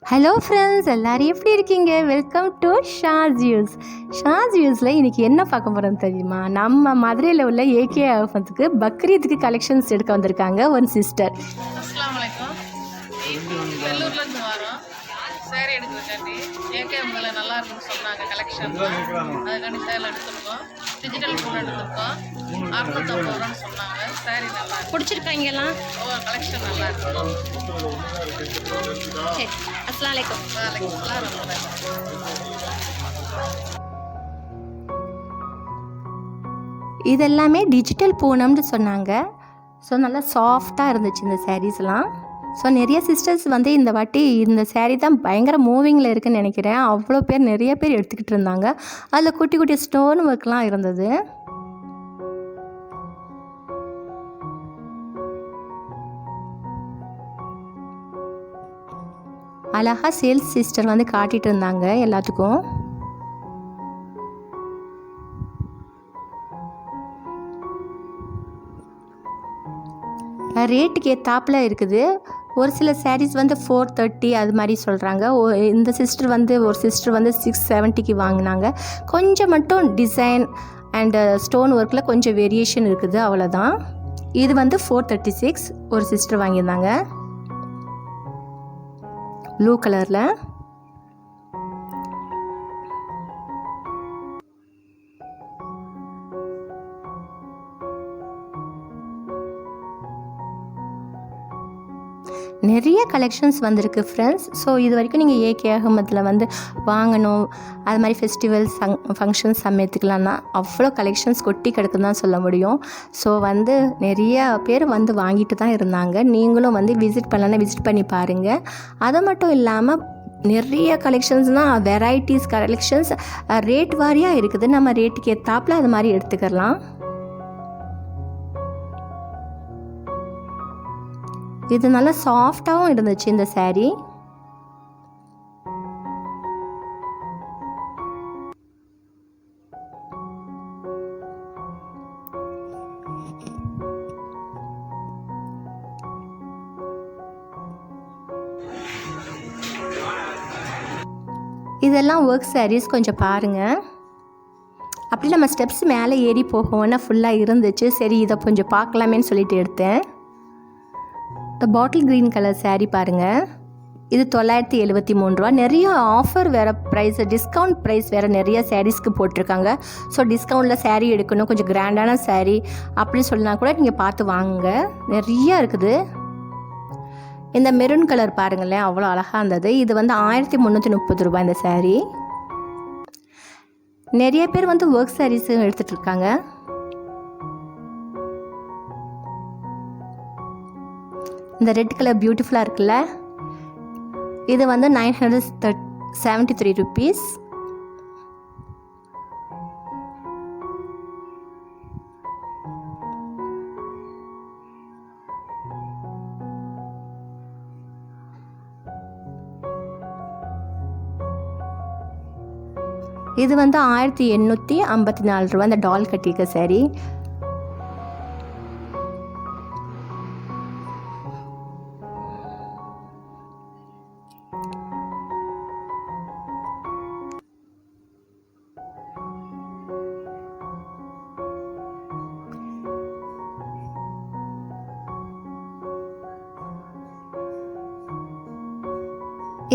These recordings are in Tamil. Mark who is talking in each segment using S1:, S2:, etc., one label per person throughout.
S1: ஹலோ ஃப்ரெண்ட்ஸ், எல்லோரும் எப்படி இருக்கீங்க? Welcome to Shaz views. Shaz வியூஸில் இன்றைக்கி என்ன பார்க்க போகிறோம் தெரியுமா? நம்ம மதுரையில் உள்ள ஏகே ஆஃபத்துக்கு பக்ரீத்துக்கு கலெக்ஷன்ஸ் எடுக்க வந்திருக்காங்க ஒரு சிஸ்டர்.
S2: அஸ்ஸலாமு அலைக்கும். வெள்ளூர்லேருந்து வரோம் சேரீ எடுக்கிறதுக்காண்டி. ஏகே முதல்ல நல்லா இருக்குன்னு சொன்னாங்க கலெக்ஷன், அதுக்காண்டி சேரில் எடுத்துருக்கோம். டிஜிட்டல் ஃபோன் எடுத்துருக்கோம். 650 ரூபான்னு சொன்னாங்க. சேரீ நல்லா
S1: பிடிச்சிருக்காங்கலாம்.
S2: கலெக்ஷன் நல்லா இருக்கும்.
S1: சரி, அஸ்ஸலாமு அலைக்கும். இதெல்லாமே டிஜிட்டல் பூனம்னு சொன்னாங்க. ஸோ நல்லா சாஃப்டாக இருந்துச்சு இந்த சாரீஸ்லாம். ஸோ நிறைய சிஸ்டர்ஸ் இந்த வாட்டி இந்த சேரீ தான் பயங்கர மூவிங்கில் இருக்குதுன்னு நினைக்கிறேன். அவ்வளோ பேர் நிறைய பேர் எடுத்துக்கிட்டு இருந்தாங்க. அதில் குட்டி குட்டி ஸ்டோன் ஒர்க்லாம் இருந்தது. அழகாக சேல்ஸ் சிஸ்டர் காட்டிகிட்டு இருந்தாங்க எல்லாத்துக்கும். ரேட்டுக்கு ஏற்றாப்பில் இருக்குது. ஒரு சில சாரீஸ் 430 அது மாதிரி சொல்கிறாங்க. இந்த சிஸ்டர் ஒரு சிஸ்டர் 670க்கு வாங்கினாங்க. கொஞ்சம் மட்டும் டிசைன் அண்டு ஸ்டோன் ஒர்க்கில் கொஞ்சம் வேரியேஷன் இருக்குது, அவ்வளோதான். இது 436 ஒரு சிஸ்டர் வாங்கியிருந்தாங்க, ப்ளூ கலரில். நிறைய கலெக்ஷன்ஸ் வந்திருக்கு ஃப்ரெண்ட்ஸ். ஸோ இது வரைக்கும் நீங்கள் ஏகே அகமதில் வாங்கணும், அது மாதிரி ஃபெஸ்டிவல்ஸ் ஃபங்க்ஷன்ஸ் சமயத்துக்கலாம்னா அவ்வளோ கலெக்ஷன்ஸ் கொட்டி கிடக்குன்னு தான் சொல்ல முடியும். ஸோ நிறைய பேர் வாங்கிட்டு தான் இருந்தாங்க. நீங்களும் விசிட் பண்ணலன்னா விசிட் பண்ணி பாருங்கள். அது மட்டும் இல்லாமல் நிறைய கலெக்ஷன்ஸ்னால் வெரைட்டிஸ் கலெக்ஷன்ஸ் ரேட் வாரியாக இருக்குது. நம்ம ரேட்டுக்கு ஏற்றாப்பில் அது மாதிரி எடுத்துக்கலாம். இது நல்லா சாஃப்டாகவும் இருந்துச்சு இந்த சாரீ. இதெல்லாம் ஒர்க் சாரீஸ், கொஞ்சம் பாருங்கள். அப்படி நம்ம ஸ்டெப்ஸ் மேலே ஏறி போகணும்னா ஃபுல்லாக இருந்துச்சு. சரி, இதை கொஞ்சம் பார்க்கலாமேன்னு சொல்லிட்டு எடுத்தேன். இந்த பாட்டில் க்ரீன் கலர் சாரீ பாருங்கள். இது 973 ரூபா. நிறைய ஆஃபர் வேறு, ப்ரைஸ் டிஸ்கவுண்ட் ப்ரைஸ் வேறு நிறைய சாரீஸ்க்கு போட்டிருக்காங்க. ஸோ டிஸ்கவுண்ட்டில் சாரீ எடுக்கணும், கொஞ்சம் கிராண்டான சாரீ அப்படின்னு சொல்லினா கூட நீங்கள் பார்த்து வாங்குங்க. நிறையா இருக்குது. இந்த மெரூன் கலர் பாருங்களேன், அவ்வளோ அழகாக இருந்தது. இது 1330 ரூபா இந்த சாரீ. நிறைய பேர் ஒர்க் சாரீஸும் எடுத்துகிட்டு இருக்காங்க. இந்த ரெட் கலர் பியூட்டிஃபுல்லாக இருக்குல்ல, இது 973 ருபீஸ். இது 1854 ரூபா. இந்த டால் கட்டிக்க சாரீ.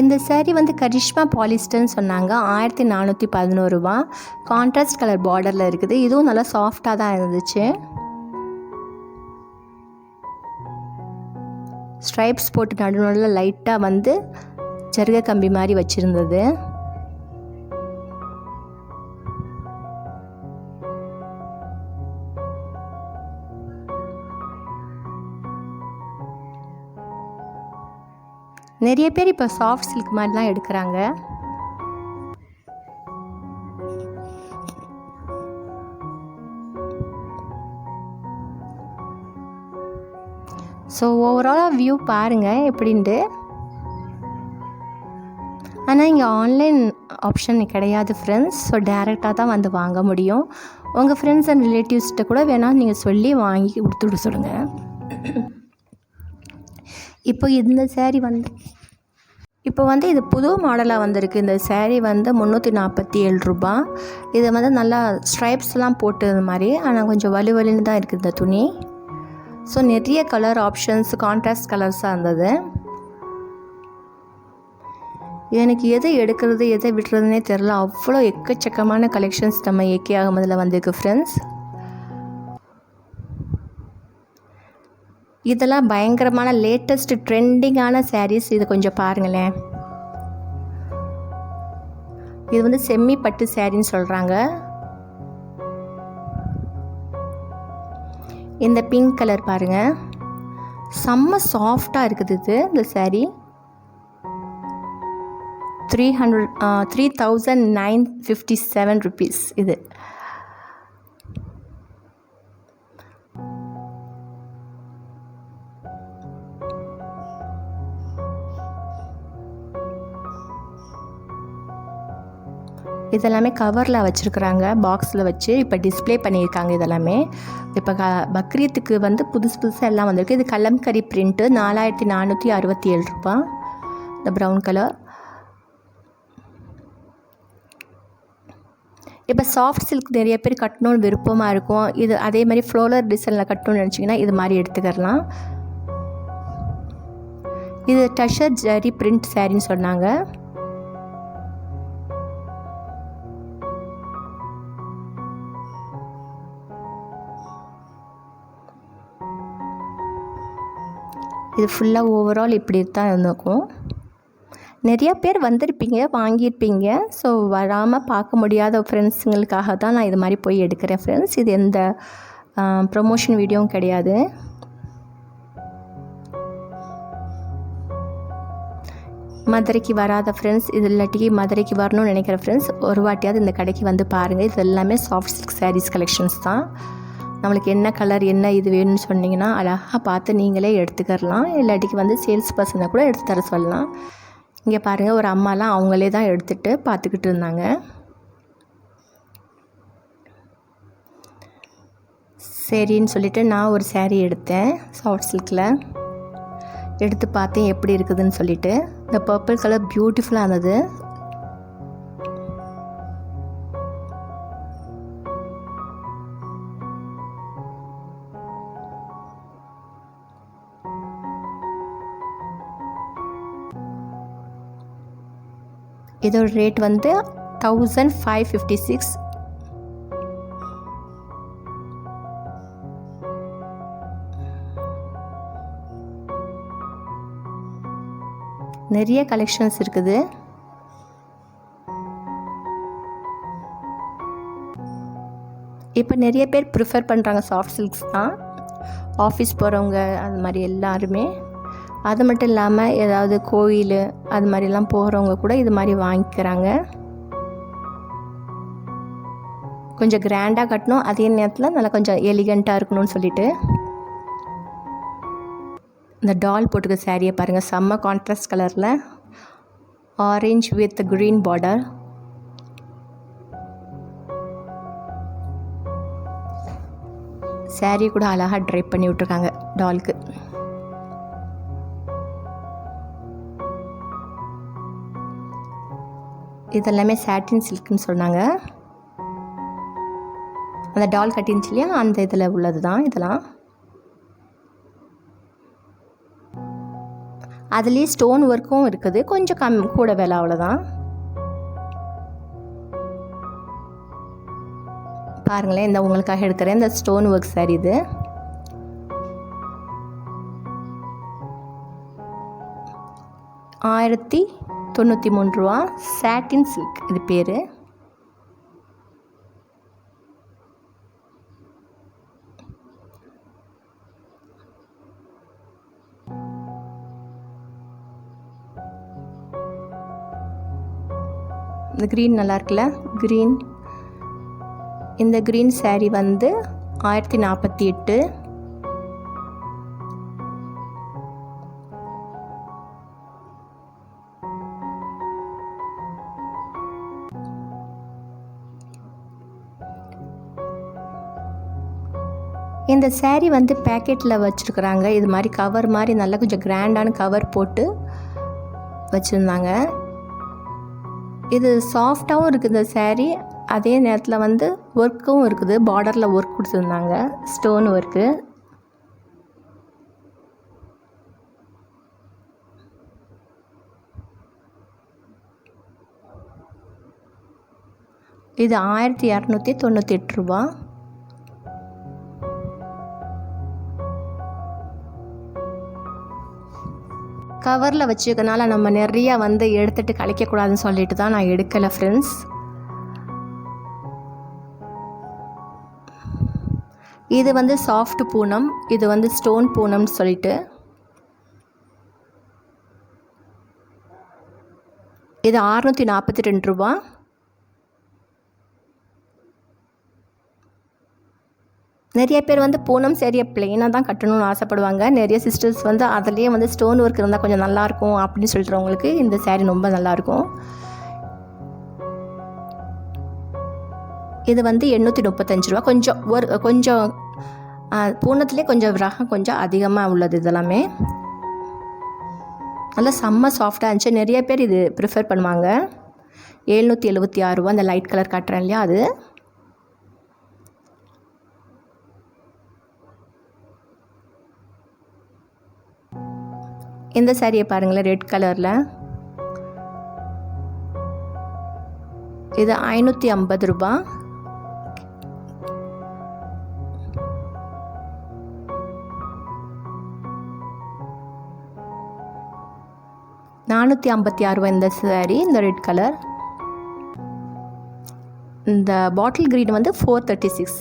S1: இந்த சாரீ கரிஷ்மா பாலிஸ்டர்னு சொன்னாங்க. 1411 ரூபா. கான்ட்ராஸ்ட் கலர் பார்டரில் இருக்குது. இதுவும் நல்லா சாஃப்டாக தான் இருந்துச்சு. ஸ்ட்ரைப்ஸ் போட்டு நடுநடுவில் லைட்டாக ஜருகை கம்பி மாதிரி வச்சுருந்தது. நிறைய பேர் இப்போ சாஃப்ட் சில்க் மாதிரிலாம் எடுக்கிறாங்க. ஸோ ஓவராலாக வியூ பாருங்கள் எப்படின்ட்டு. ஆனால் இங்கே ஆன்லைன் ஆப்ஷன் கிடையாது ஃப்ரெண்ட்ஸ். ஸோ டேரெக்டாக தான் வாங்க முடியும். உங்கள் ஃப்ரெண்ட்ஸ் அண்ட் ரிலேட்டிவ்ஸ்கிட்ட கூட வேணால் நீங்கள் சொல்லி வாங்கி கொடுத்துட சொல்லுங்கள். இப்போ இந்த சேரீ இப்போ வந்து இது புது மாடலாக வந்திருக்கு. இந்த saree வந்து 347 ரூபா. இது வந்து நல்லா ஸ்ட்ரைப்ஸ்லாம் போட்டு இது மாதிரி, ஆனால் கொஞ்சம் வலுவலுன்னு தான் இருக்குது இந்த துணி. ஸோ நிறைய கலர் ஆப்ஷன்ஸ், கான்ட்ராஸ்ட் கலர்ஸாக இருந்தது. எனக்கு எதை எடுக்கிறது எதை விட்டுறதுனே தெரில. அவ்வளோ எக்கச்சக்கமான கலெக்ஷன்ஸ் நம்ம ஏகே அகமதில் வந்திருக்கு ஃப்ரெண்ட்ஸ். இதெல்லாம் பயங்கரமான லேட்டஸ்ட் ட்ரெண்டிங்கான சாரீஸ். இது கொஞ்சம் பாருங்களேன். இது வந்து செம்மி பட்டு சாரின்னு சொல்கிறாங்க. இந்த பிங்க் கலர் பாருங்கள், செம்ம சாஃப்டாக இருக்குது இது. இந்த சாரீ 3957 ருபீஸ் இது. இதெல்லாமே கவரில் வச்சுருக்குறாங்க, பாக்ஸில் வச்சு இப்போ டிஸ்ப்ளே பண்ணியிருக்காங்க. இதெல்லாமே இப்போ பக்ரீத்துக்கு வந்து புதுசாக எல்லாம் வந்திருக்கு. இது கலம்கரி பிரிண்ட்டு 4467 ரூபா. இந்த ப்ரௌன் கலர். இப்போ சாஃப்ட் சில்க் நிறைய பேர் கட்டணும்னு விருப்பமாக இருக்கும். இது அதே மாதிரி ஃப்ளோலர் டிசைனில் கட்டணும்னு நினச்சிங்கன்னா இது மாதிரி எடுத்துக்கலாம். இது டஷர் ஜரி பிரிண்ட் சாரின்னு சொன்னாங்க. இது ஃபுல்லாக ஓவரால் இப்படி தான் இருந்திருக்கும். நிறையா பேர் வந்திருப்பீங்க, வாங்கியிருப்பீங்க. ஸோ வராமல் பார்க்க முடியாத ஃப்ரெண்ட்ஸுங்களுக்காக தான் நான் இது மாதிரி போய் எடுக்கிறேன் ஃப்ரெண்ட்ஸ். இது எந்த ப்ரொமோஷன் வீடியோவும் கிடையாது. மதுரைக்கு வராத ஃப்ரெண்ட்ஸ், இது இல்லாட்டி மதுரைக்கு வரணும்னு நினைக்கிற ஃப்ரெண்ட்ஸ் ஒரு வாட்டியாவது இந்த கடைக்கு வந்து பாருங்கள். இது எல்லாமே சாஃப்ட் சில்க் சாரீஸ் கலெக்ஷன்ஸ் தான். நம்மளுக்கு என்ன கலர் என்ன இது வேணும்னு சொன்னிங்கன்னா அழகாக பார்த்து நீங்களே எடுத்துக்கலாம். இல்லாட்டிக்கு வந்து சேல்ஸ் பர்சனை கூட எடுத்து தர சொல்லலாம். இங்கே பாருங்கள், ஒரு அம்மாலாம் அவங்களே தான் எடுத்துகிட்டு பார்த்துக்கிட்டு இருந்தாங்க. சரின்னு சொல்லிவிட்டு நான் ஒரு saree எடுத்தேன். சாஃப்ட் சில்கில் எடுத்து பார்த்தேன் எப்படி இருக்குதுன்னு சொல்லிவிட்டு. இந்த பர்பிள் கலர் பியூட்டிஃபுல்லாக இருந்தது. இதோட ரேட் வந்து 1556. நிறைய கலெக்ஷன்ஸ் இருக்குது. இப்போ நிறைய பேர் ப்ரிஃபர் பண்ணுறாங்க சாஃப்ட் சில்க்ஸ் தான். ஆஃபீஸ் போகிறவங்க அது மாதிரி எல்லாருமே. அது மட்டும் இல்லாமல் ஏதாவது கோயில் அது மாதிரிலாம் போகிறவங்க கூட இது மாதிரி வாங்கிக்கிறாங்க. கொஞ்சம் கிராண்டாக கட்டணும், அதே நேரத்தில் நல்லா கொஞ்சம் எலிகண்ட்டாக இருக்கணும்னு சொல்லிட்டு. இந்த டால் போட்டுக்க சாரியை பாருங்கள், செம்ம கான்ட்ராஸ்ட் கலரில் orange with green border. Sari கூட அழகாக ட்ரைப் பண்ணி விட்ருக்காங்க டாலுக்கு. இதெல்லாமே சாட்டின் சில்க்னு சொன்னாங்க. அந்த டால் கட்டின்ச்சு இல்லையா, அந்த இதில் உள்ளது தான் இதெல்லாம். அதுலேயே ஸ்டோன் ஒர்க்கும் இருக்குது, கொஞ்சம் கூட விலை, அவ்வளோதான். பாருங்களேன், இந்த உங்களுக்காக எடுக்கிறேன் இந்த ஸ்டோன் ஒர்க் சாரி. இது ₹1093. சாட்டின் சில்க் இது பேர். இந்த க்ரீன் நல்லா இருக்குல்ல, க்ரீன். இந்த க்ரீன் சாரீ வந்து 1048. இந்த சாரீ வந்து பேக்கெட்டில் வச்சுருக்குறாங்க. இது மாதிரி கவர் மாதிரி நல்லா கொஞ்சம் கிராண்டான கவர் போட்டு வச்சுருந்தாங்க. இது சாஃப்டாகவும் இருக்குது இந்த saree. அதே நேரத்தில் வந்து ஒர்க்கும் இருக்குது. பார்டரில் ஒர்க் கொடுத்துருந்தாங்க, ஸ்டோன் ஒர்க்கு. இது 1298 ரூபா. கவரில் வச்சுக்கனால நம்ம நிறையா வந்து எடுத்துகிட்டு கழிக்கக்கூடாதுன்னு சொல்லிட்டு தான் நான் எடுக்கலை ஃப்ரெண்ட்ஸ். இது வந்து சாஃப்ட் பூனம், இது வந்து ஸ்டோன் பூனம்னு சொல்லிட்டு. இது 642 ரூபா. நிறைய பேர் வந்து பூனம் சரியை பிளெயினாக தான் கட்டணும்னு ஆசைப்படுவாங்க. நிறைய சிஸ்டர்ஸ் வந்து அதுலேயே வந்து ஸ்டோன் ஒர்க் இருந்தால் கொஞ்சம் நல்லாயிருக்கும் அப்படின்னு சொல்கிறவங்களுக்கு இந்த saree ரொம்ப நல்லாயிருக்கும். இது வந்து 835 ரூபா. கொஞ்சம் பூனத்துலேயே கொஞ்சம் ரகம் கொஞ்சம் அதிகமாக உள்ளது. இதெல்லாமே நல்லா செம்ம சாஃப்டாக இருந்துச்சு. நிறைய பேர் இது ப்ரிஃபர் பண்ணுவாங்க. 776 ரூபா. அந்த லைட் கலர் காட்டுறேன் இல்லையா, அது. இந்த சாரியை பாருங்களேன், ரெட் கலரில். இது 550 ரூபா. $456 இந்த சாரீ, இந்த ரெட் கலர். இந்த பாட்டில் கிரீன் வந்து 436.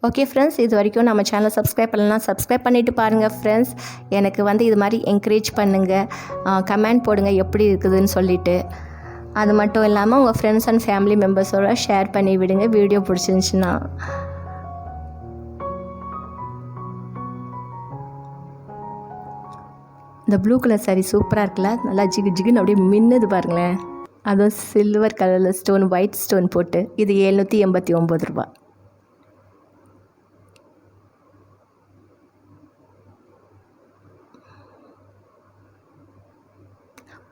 S1: ஓகே ஃப்ரெண்ட்ஸ், இது வரைக்கும் நம்ம சேனலை சப்ஸ்கிரைப் பண்ணலாம், சப்ஸ்கிரைப் பண்ணிவிட்டு பாருங்கள் ஃப்ரெண்ட்ஸ். எனக்கு வந்து இது மாதிரி என்கரேஜ் பண்ணுங்கள், கமெண்ட் போடுங்க எப்படி இருக்குதுன்னு சொல்லிவிட்டு. அது மட்டும் இல்லாமல் உங்கள் ஃப்ரெண்ட்ஸ் அண்ட் ஃபேமிலி மெம்பர்ஸோட ஷேர் பண்ணி விடுங்க வீடியோ பிடிச்சிருந்துச்சின்னா. இந்த ப்ளூ கலர் சாரீ சூப்பராக இருக்குல்ல, நல்லா ஜிகு ஜிகுன்னு அப்படியே மின்னுது பாருங்களேன். அதுவும் சில்வர் கலரில் ஸ்டோன், ஒயிட் ஸ்டோன் போட்டு. இது 789 ரூபா.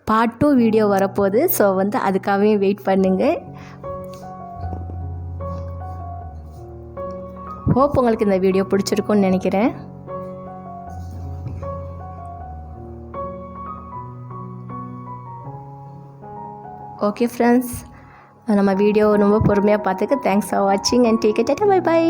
S1: பார்ட் 2 வீடியோ வரப்போகுது. ஸோ வந்து அதுக்காகவே வெயிட் பண்ணுங்கள். ஹோப் உங்களுக்கு இந்த வீடியோ பிடிச்சிருக்குன்னு நினைக்கிறேன். ஓகே ஃப்ரெண்ட்ஸ், நம்ம வீடியோ ரொம்ப பொறுமையாக பார்த்துக்க தேங்க்ஸ் ஃபார் வாட்சிங் and take it. Bye by.